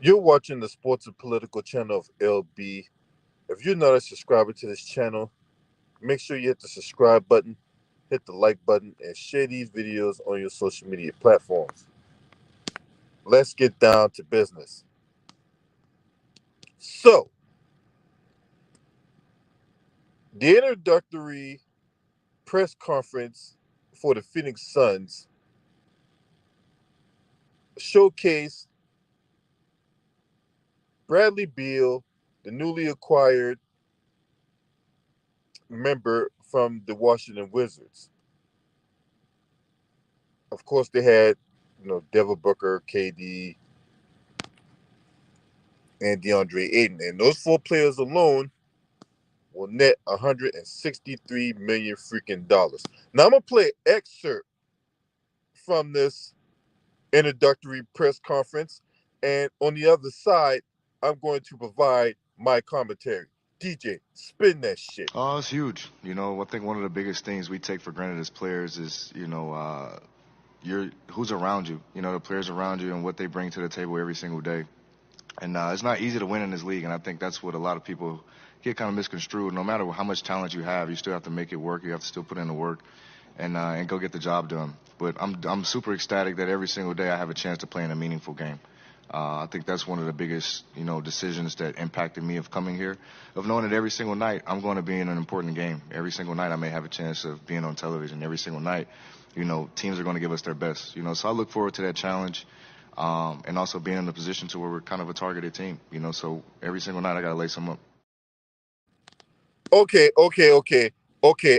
You're watching the Sports and Political channel of LB. If you're not a subscriber to this channel, make sure you hit the subscribe button, hit the like button, and share these videos on your social media platforms. Let's get down to business. So, the introductory press conference for the Phoenix Suns showcased Bradley Beal, the newly acquired member from the Washington Wizards. Of course, they had, Devin Booker, KD, and DeAndre Ayton. And those four players alone will net 163 million freaking dollars. Now I'm gonna play an excerpt from this introductory press conference, and on the other side, I'm going to provide my commentary. DJ, spin that shit. Oh, it's huge. I think one of the biggest things we take for granted as players is, who's around you. The players around you and what they bring to the table every single day. And it's not easy to win in this league, and I think that's what a lot of people get kind of misconstrued. No matter how much talent you have, you still have to make it work. You have to still put in the work and go get the job done. But I'm super ecstatic that every single day I have a chance to play in a meaningful game. I think that's one of the biggest, decisions that impacted me of coming here, of knowing that every single night I'm going to be in an important game. Every single night I may have a chance of being on television. Every single night, teams are going to give us their best. So I look forward to that challenge, and also being in a position to where we're kind of a targeted team. So every single night I got to lace them up. Okay.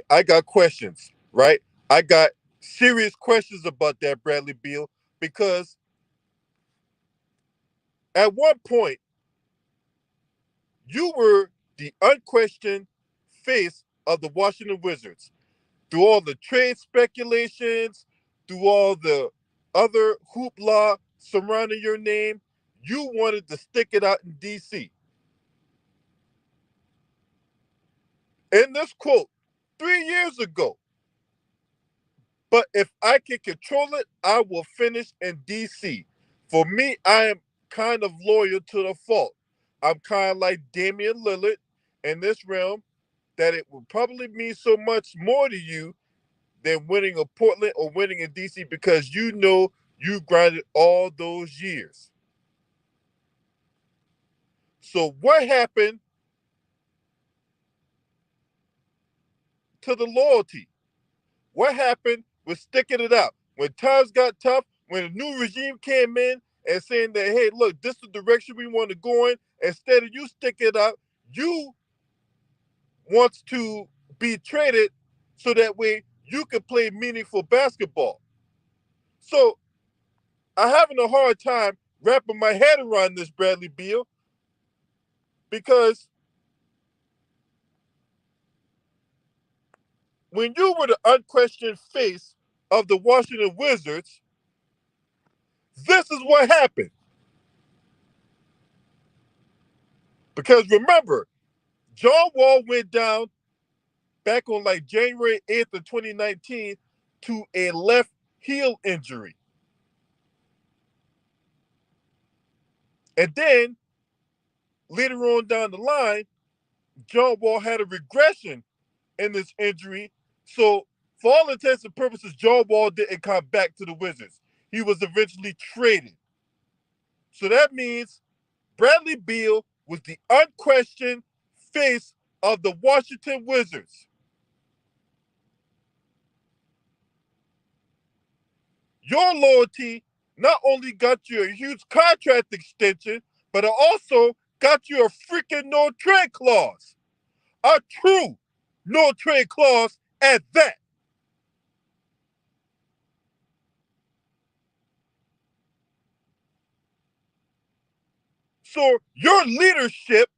I got questions, right? I got serious questions about that, Bradley Beal, because at one point you were the unquestioned face of the Washington Wizards. Through all the trade speculations, through all the other hoopla surrounding your name, you wanted to stick it out in DC. In this quote, 3 years ago, but if I can control it, I will finish in DC. For me, I am kind of loyal to the fault. I'm kind of like Damian Lillard in this realm, that it will probably mean so much more to you than winning a Portland or winning in DC, because you grinded all those years. So what happened to the loyalty? What happened with sticking it out? When times got tough, when a new regime came in and saying that, hey, look, this is the direction we want to go in, instead of you sticking it out, you wants to be traded so that way you can play meaningful basketball. So I'm having a hard time wrapping my head around this, Bradley Beal, because when you were the unquestioned face of the Washington Wizards, this is what happened. Because remember, John Wall went down back on like January 8th of 2019 to a left heel injury. And then later on down the line, John Wall had a regression in this injury. So, for all intents and purposes, John Wall didn't come back to the Wizards. He was eventually traded. So that means Bradley Beal was the unquestioned face of the Washington Wizards. Your loyalty not only got you a huge contract extension, but it also got you a freaking no trade clause. A true no trade clause at that. So your leadership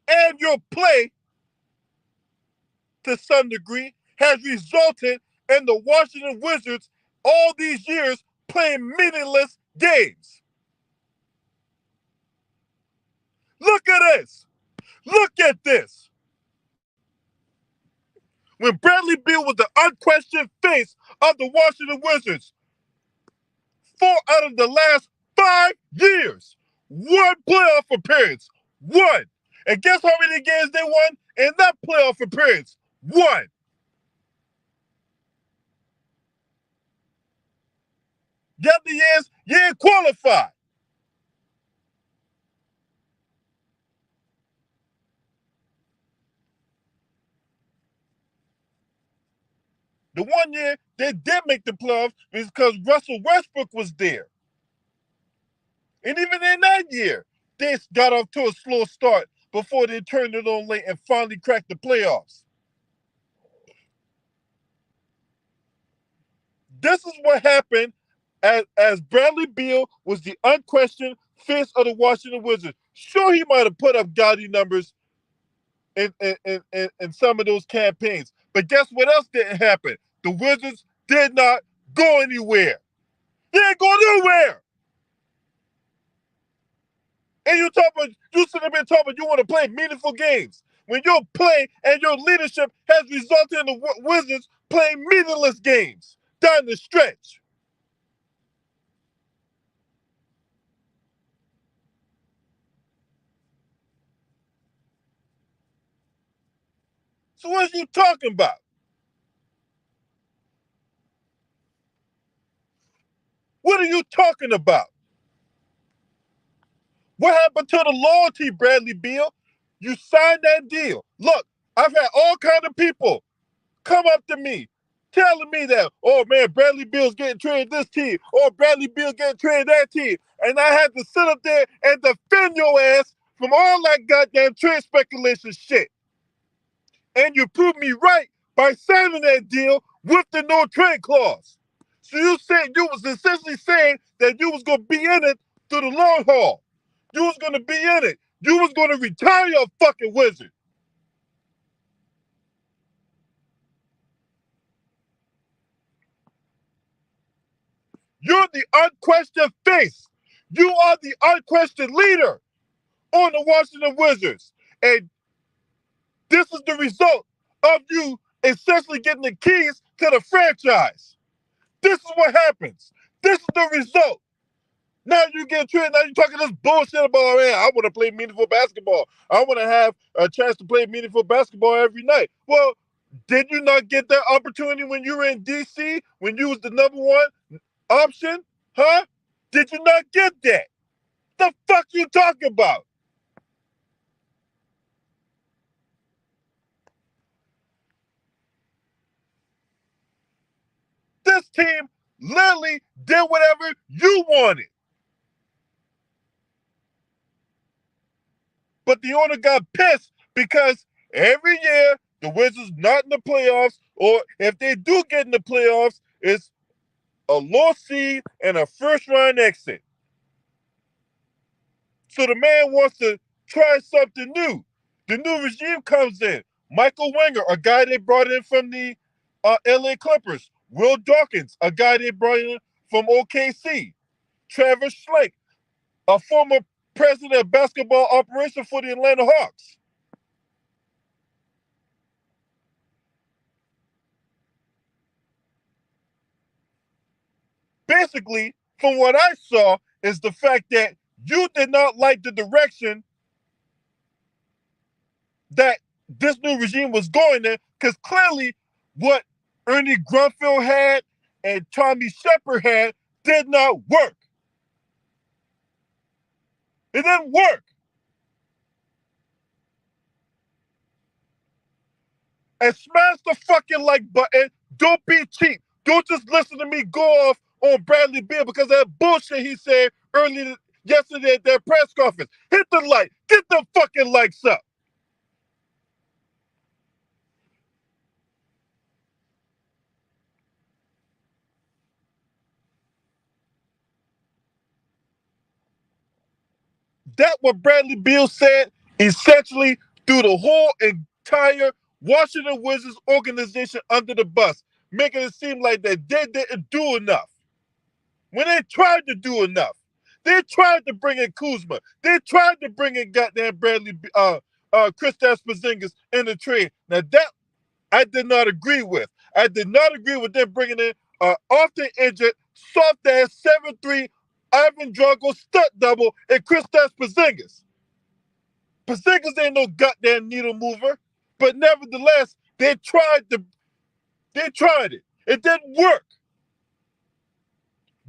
and your play, to some degree, has resulted in the Washington Wizards all these years playing meaningless games. Look at this. Look at this. When Bradley Beal was the unquestioned face of the Washington Wizards, 4 out of the last 5 years. One playoff appearance. One. And guess how many games they won in that playoff appearance? One. The other years, you ain't qualified. The one year they did make the playoffs because Russell Westbrook was there. And even in that year, they got off to a slow start before they turned it on late and finally cracked the playoffs. This is what happened as Bradley Beal was the unquestioned face of the Washington Wizards. Sure, he might have put up gaudy numbers in some of those campaigns. But guess what else didn't happen? The Wizards did not go anywhere. They didn't go nowhere. And you sitting there talking about you want to play meaningful games. When your play and your leadership has resulted in the Wizards playing meaningless games down the stretch. So what are you talking about? What are you talking about? What happened to the loyalty, Bradley Beal? You signed that deal. Look, I've had all kind of people come up to me telling me that, oh man, Bradley Beal's getting traded this team, or Bradley Beal's getting traded that team. And I had to sit up there and defend your ass from all that goddamn trade speculation shit. And you proved me right by signing that deal with the no trade clause. So you was essentially saying that you was gonna be in it through the long haul. You was gonna be in it. You was gonna retire a fucking Wizard. You're the unquestioned face. You are the unquestioned leader on the Washington Wizards. And this is the result of you essentially getting the keys to the franchise. This is what happens. This is the result. Now you get traded. Now you're talking this bullshit about, oh, man, I want to play meaningful basketball. I want to have a chance to play meaningful basketball every night. Well, did you not get that opportunity when you were in DC, when you was the number one option? Huh? Did you not get that? The fuck you talking about? This team literally did whatever you wanted. But the owner got pissed because every year the Wizards not in the playoffs, or if they do get in the playoffs, it's a low seed and a first round exit. So the man wants to try something new. The new regime comes in. Michael Wenger, a guy they brought in from the LA Clippers. Will Dawkins, a guy they brought in from OKC. Travis Schlenk, a former president of basketball operations for the Atlanta Hawks. Basically, from what I saw, is the fact that you did not like the direction that this new regime was going in, because clearly what Ernie Grunfeld had and Tommy Shepard had did not work. It didn't work. And smash the fucking like button. Don't be cheap. Don't just listen to me go off on Bradley Beal because of that bullshit he said earlier yesterday at that press conference. Hit the like. Get the fucking likes up. That what Bradley Beal said essentially threw the whole entire Washington Wizards organization under the bus, making it seem like that they didn't do enough. When they tried to do enough, they tried to bring in Kuzma. They tried to bring in goddamn Kristaps Porzingis in the trade. Now that I did not agree with. I did not agree with them bringing in often injured, soft ass 7'3" Ivan Drago stunt double and Kristaps Porzingis. Porzingis ain't no goddamn needle mover, but nevertheless, they tried it. It didn't work.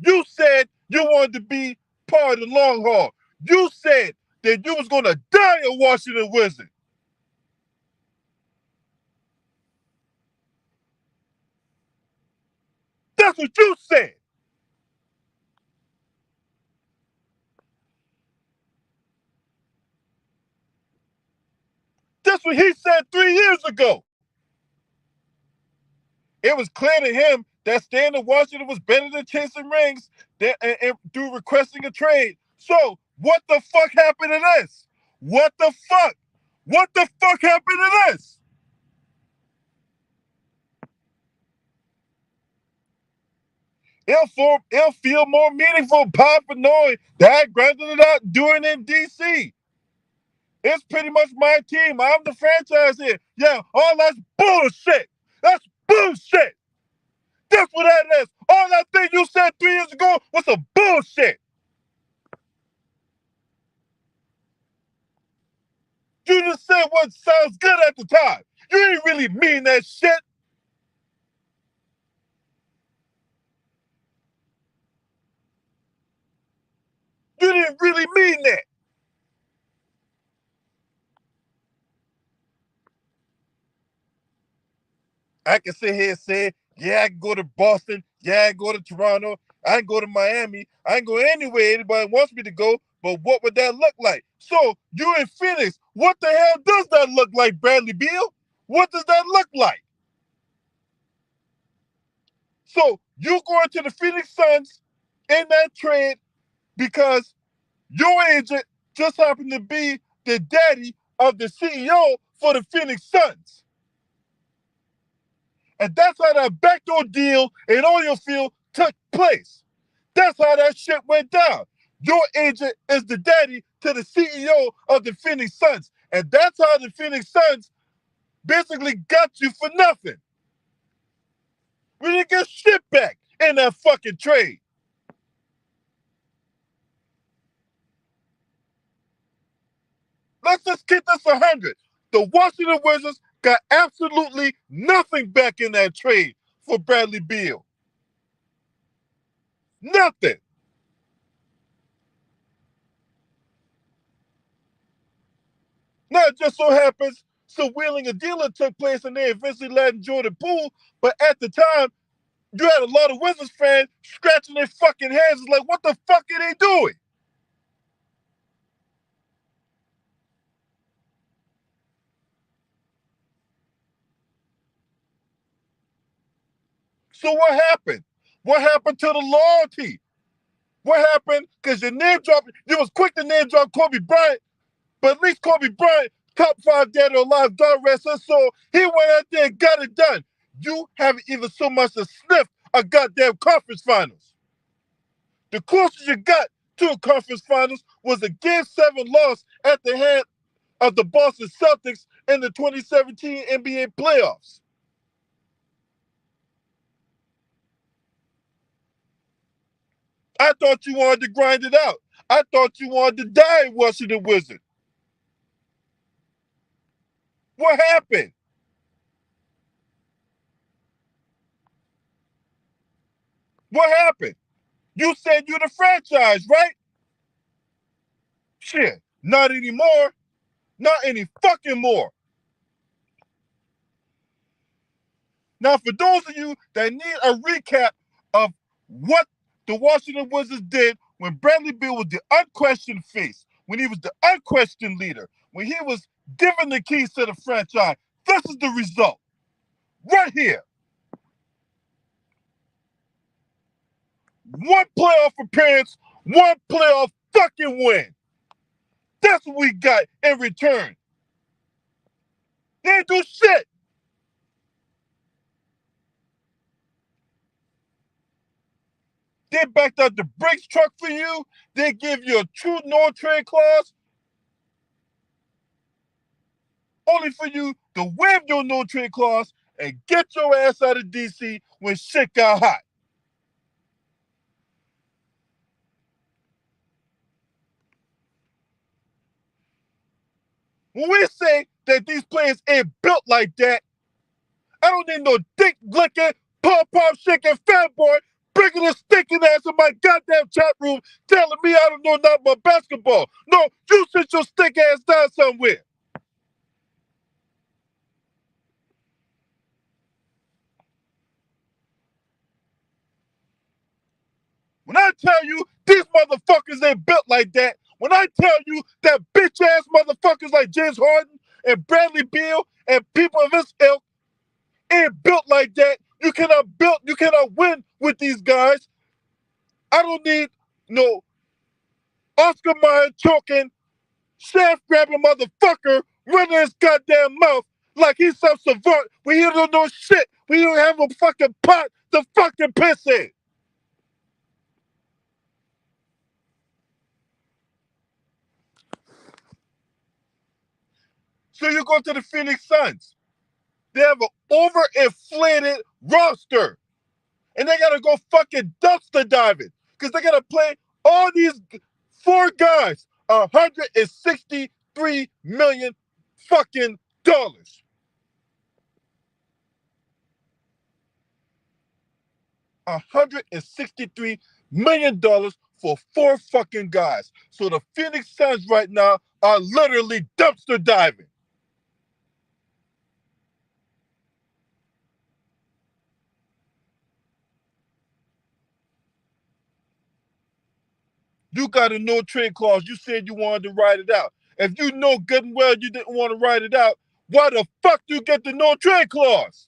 You said you wanted to be part of the long haul. You said that you was gonna die a Washington Wizard. That's what you said. That's what he said 3 years ago. It was clear to him that staying in Washington was better than chasing rings and through requesting a trade. So, what the fuck happened to this? What the fuck? What the fuck happened to this? It'll feel more meaningful, powerful knowing that I granted it out doing it in DC. It's pretty much my team. I'm the franchise here. Yeah, all that's bullshit. That's bullshit. That's what that is. All that thing you said 3 years ago was some bullshit. You just said what sounds good at the time. You didn't really mean that shit. You didn't really mean that. I can sit here and say, yeah, I can go to Boston. Yeah, I can go to Toronto. I can go to Miami. I can go anywhere anybody wants me to go. But what would that look like? So you in Phoenix, what the hell does that look like, Bradley Beal? What does that look like? So you going to the Phoenix Suns in that trade because your agent just happened to be the daddy of the CEO for the Phoenix Suns. And that's how that backdoor deal in oil field took place. That's how that shit went down. Your agent is the daddy to the CEO of the Phoenix Suns. And that's how the Phoenix Suns basically got you for nothing. We didn't get shit back in that fucking trade. Let's just keep this 100. The Washington Wizards got absolutely nothing back in that trade for Bradley Beal. Nothing. Now it just so happens some wheeling and dealing took place and they eventually landed Jordan Poole. But at the time, you had a lot of Wizards fans scratching their fucking heads like, what the fuck are they doing? So what happened? What happened to the loyalty? What happened? Because you name dropped, you was quick to name drop Kobe Bryant, but at least Kobe Bryant, top 5 dead or alive, God rest his soul, he went out there and got it done. You haven't even so much as sniffed a goddamn conference finals. The closest you got to a conference finals was a Game 7 loss at the hand of the Boston Celtics in the 2017 NBA playoffs. I thought you wanted to grind it out. I thought you wanted to die Washington Wizard. What happened? What happened? You said you're the franchise, right? Shit, not anymore. Not any fucking more. Now, for those of you that need a recap of what the Washington Wizards did when Bradley Beal was the unquestioned face, when he was the unquestioned leader, when he was given the keys to the franchise, this is the result. Right here. One playoff appearance, one playoff fucking win. That's what we got in return. They didn't do shit. They backed out the brakes truck for you. They give you a true no trade clause, only for you to waive your no trade clause and get your ass out of DC when shit got hot. When we say that these players ain't built like that, I don't need no dick licking, pom-pom shaking fat boy bringing his stinking ass in my goddamn chat room telling me I don't know nothing about basketball. No, you sit your stink ass down somewhere. When I tell you these motherfuckers ain't built like that, when I tell you that bitch ass motherfuckers like James Harden and Bradley Beal and people of his ilk ain't built like that, you cannot win with these guys. I don't need no Oscar Mayer choking, shaft grabbing motherfucker running his goddamn mouth like he's some savant when he don't know shit. We don't have a fucking pot to fucking piss in. So you go to the Phoenix Suns. They have an overinflated roster. And they gotta go fucking dumpster diving. Because they gotta play all these four guys $163 million fucking dollars. $163 million for four fucking guys. So the Phoenix Suns right now are literally dumpster diving. You got a no trade clause. You said you wanted to write it out. If you know good and well you didn't want to write it out, why the fuck do you get the no trade clause?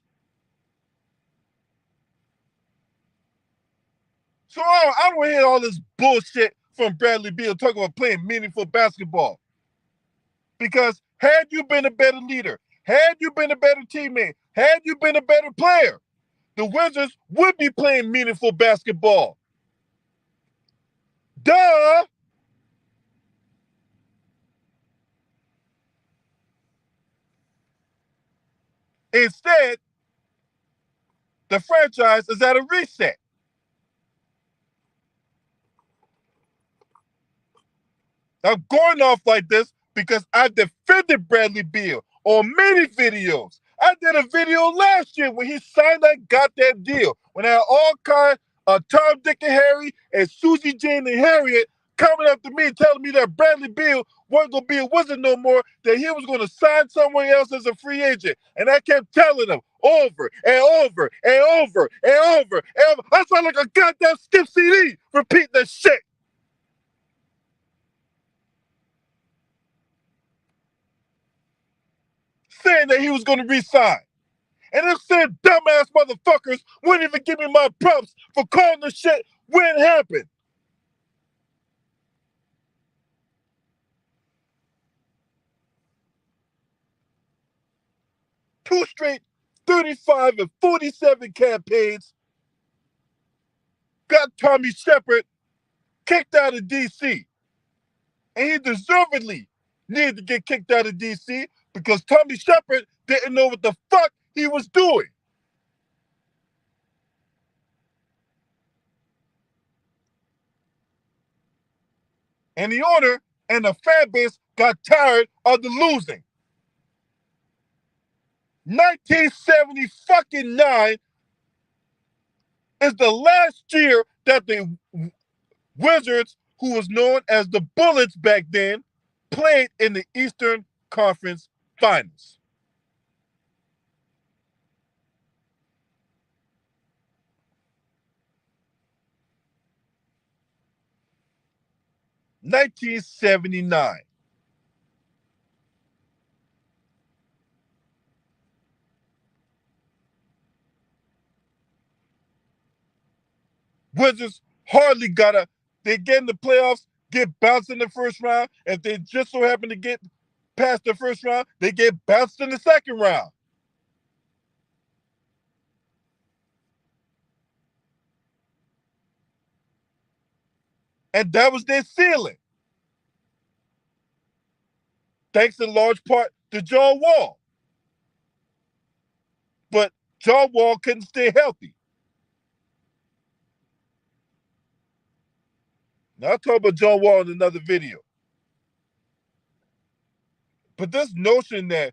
So I don't hear all this bullshit from Bradley Beal talking about playing meaningful basketball. Because had you been a better leader, had you been a better teammate, had you been a better player, the Wizards would be playing meaningful basketball. Duh! Instead, the franchise is at a reset. I'm going off like this because I defended Bradley Beal on many videos. I did a video last year when he signed that goddamn deal. When I had all kinds of Tom, Dick, and Harry and Susie, Jane, and Harriet coming up to me telling me that Bradley Beal wasn't going to be a Wizard no more, that he was going to sign somewhere else as a free agent. And I kept telling them over and over and over and over and over. I sound like a goddamn skip CD repeating that shit. Saying that he was going to resign. And them said dumbass motherfuckers wouldn't even give me my props for calling the shit when it happened. Two straight 35 and 47 campaigns got Tommy Shepard kicked out of DC. And he deservedly needed to get kicked out of DC because Tommy Shepard didn't know what the fuck he was doing. And the owner and the fan base got tired of the losing. 1970 fucking 9 is the last year that the Wizards, who was known as the Bullets back then, played in the Eastern Conference Finals. (1979). Wizards hardly they get in the playoffs, get bounced in the first round. If they just so happen to get past the first round, they get bounced in the second round. And that was their ceiling. Thanks in large part to John Wall. But John Wall couldn't stay healthy. Now I'll talk about John Wall in another video. But this notion that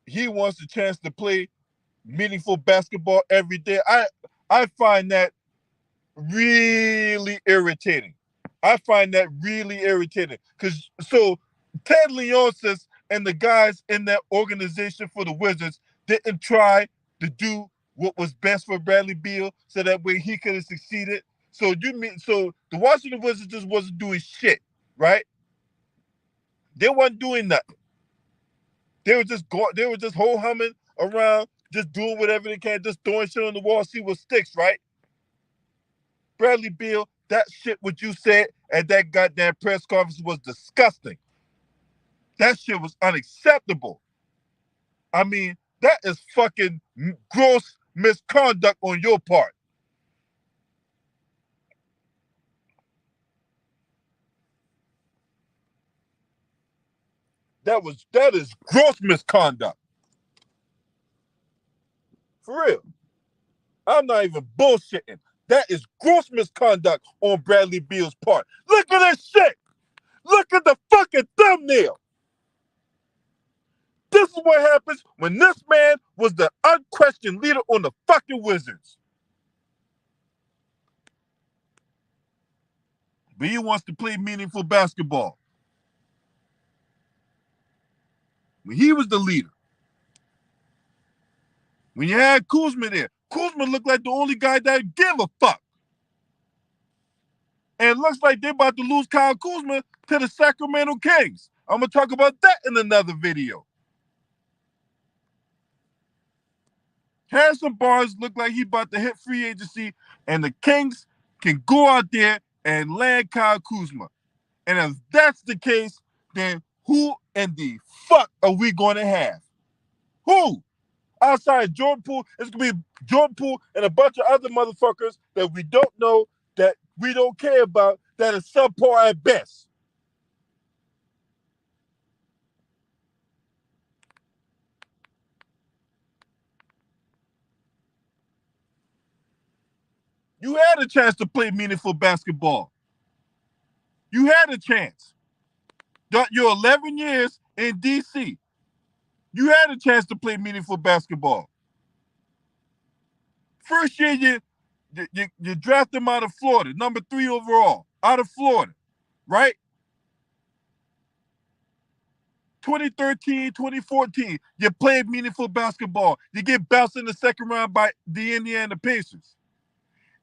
he wants a chance to play meaningful basketball every day, I find that really irritating. I find that really irritating. Cause so Ted Leonsis and the guys in that organization for the Wizards didn't try to do what was best for Bradley Beal so that way he could have succeeded. So the Washington Wizards just wasn't doing shit, right? They weren't doing nothing. They were just whole humming around, just doing whatever they can, just throwing shit on the wall, see what sticks, right? Bradley Beal, that shit what you said at that goddamn press conference was disgusting. That shit was unacceptable. I mean, that is fucking gross misconduct on your part. That is gross misconduct. For real. I'm not even bullshitting. That is gross misconduct on Bradley Beal's part. Look at this shit. Look at the fucking thumbnail. This is what happens when this man was the unquestioned leader on the fucking Wizards. But he wants to play meaningful basketball. When he was the leader, when you had Kuzma there, Kuzma looked like the only guy that gave a fuck. And it looks like they're about to lose Kyle Kuzma to the Sacramento Kings. I'm going to talk about that in another video. Harrison Barnes looked like he about to hit free agency, and the Kings can go out there and land Kyle Kuzma. And if that's the case, then who in the fuck are we going to have? Who? Outside Jordan Poole, it's going to be Jordan Poole and a bunch of other motherfuckers that we don't know, that we don't care about, that is subpar at best. You had a chance to play meaningful basketball. You had a chance. You're 11 years in D.C. You had a chance to play meaningful basketball. First year, you draft him out of Florida, number 3 overall, out of Florida, right? 2013, 2014, you played meaningful basketball. You get bounced in the second round by the Indiana Pacers.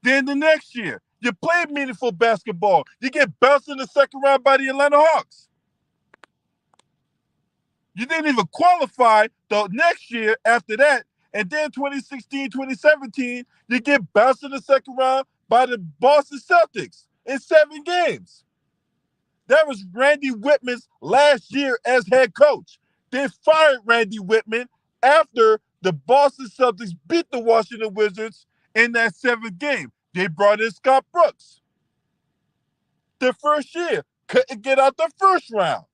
Then the next year, you played meaningful basketball. You get bounced in the second round by the Atlanta Hawks. You didn't even qualify the next year after that. And then 2016, 2017, you get bounced in the second round by the Boston Celtics in 7 games. That was Randy Whitman's last year as head coach. They fired Randy Whitman after the Boston Celtics beat the Washington Wizards in that 7th game. They brought in Scott Brooks. The first year, couldn't get out the first round.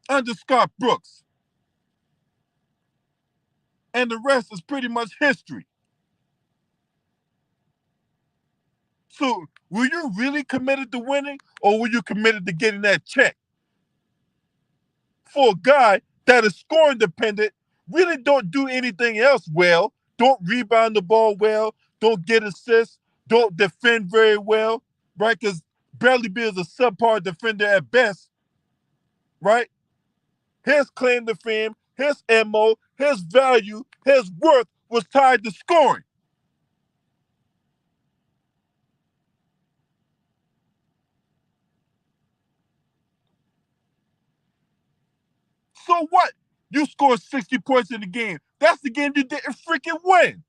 Under Scott Brooks. And the rest is pretty much history. So, were you really committed to winning, or were you committed to getting that check? For a guy that is scoring dependent, really don't do anything else well, don't rebound the ball well, don't get assists, don't defend very well, right? Because Bradley Beal is a subpar defender at best, right? His claim to fame, his MO, his value, his worth was tied to scoring. So what? You scored 60 points in the game. That's the game you didn't freaking win.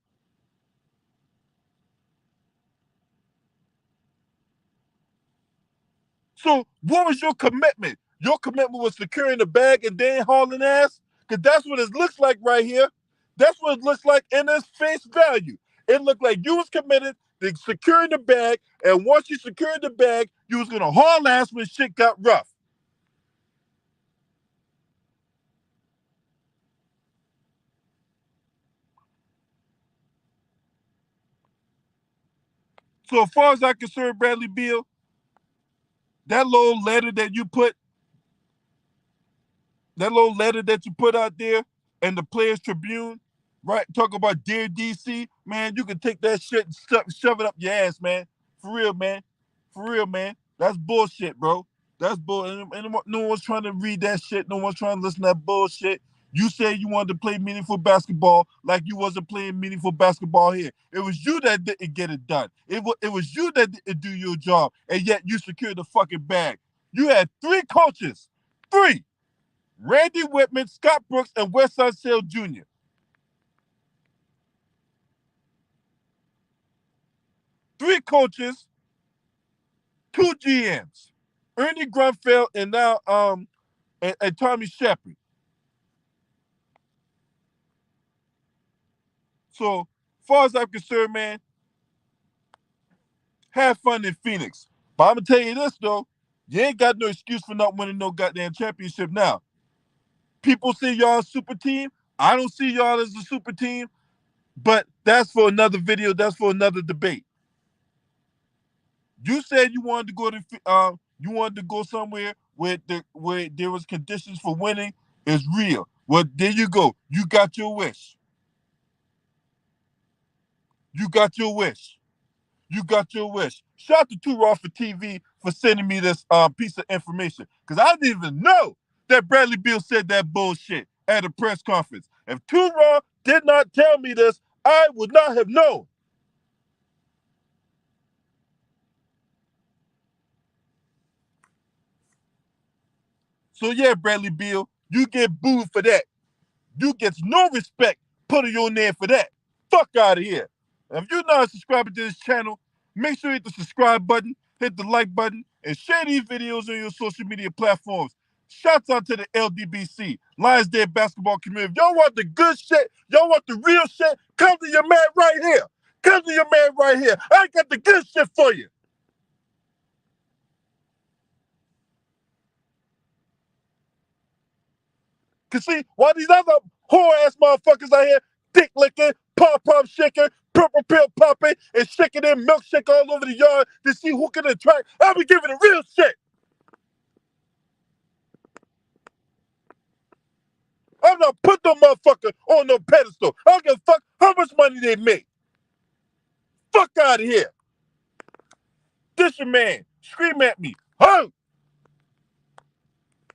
So what was your commitment? Your commitment was securing the bag and then hauling ass? Because that's what it looks like right here. That's what it looks like in its face value. It looked like you was committed to securing the bag, and once you secured the bag, you was gonna haul ass when shit got rough. So as far as I'm concerned, Bradley Beal, that little letter that you put, out there in the Players Tribune, right? Talk about Dear DC, man. You can take that shit and shove it up your ass, man. For real, man. For real, man. That's bullshit, bro. That's bull. And no one's trying to read that shit. No one's trying to listen to that bullshit. You said you wanted to play meaningful basketball like you wasn't playing meaningful basketball here. It was you that didn't get it done. It was you that didn't do your job, and yet you secured the fucking bag. You had 3 coaches. 3. Randy Whitman, Scott Brooks, and Westside Sale Jr. 3 coaches, 2 GMs. Ernie Grunfeld and now and Tommy Shepard. So, as far as I'm concerned, man, have fun in Phoenix. But I'm gonna tell you this though, you ain't got no excuse for not winning no goddamn championship now. People see y'all a super team. I don't see y'all as a super team, but that's for another video. That's for another debate. You said you wanted to go to somewhere where there was conditions for winning is real. Well, there you go. You got your wish. You got your wish. You got your wish. Shout out to Too Raw for TV for sending me this piece of information because I didn't even know that Bradley Beal said that bullshit at a press conference. If Too Raw did not tell me this, I would not have known. So yeah, Bradley Beal, you get booed for that. You get no respect putting your name for that. Fuck out of here. And if you're not subscribing to this channel, make sure you hit the subscribe button, hit the like button, and share these videos on your social media platforms. Shouts out to the LDBC, Lions Day basketball community. If y'all want the good shit, y'all want the real shit, come to your man right here. Come to your man right here. I got the good shit for you. Cause see, why these other whore ass motherfuckers out here dick licking, pop pop shaking, purple pill popping, and shaking their milkshake all over the yard to see who can attract. I'll be giving the real shit. I'm not put no motherfucker on no pedestal. I don't give a fuck how much money they make. Fuck out of here. This your man. Scream at me. Huh?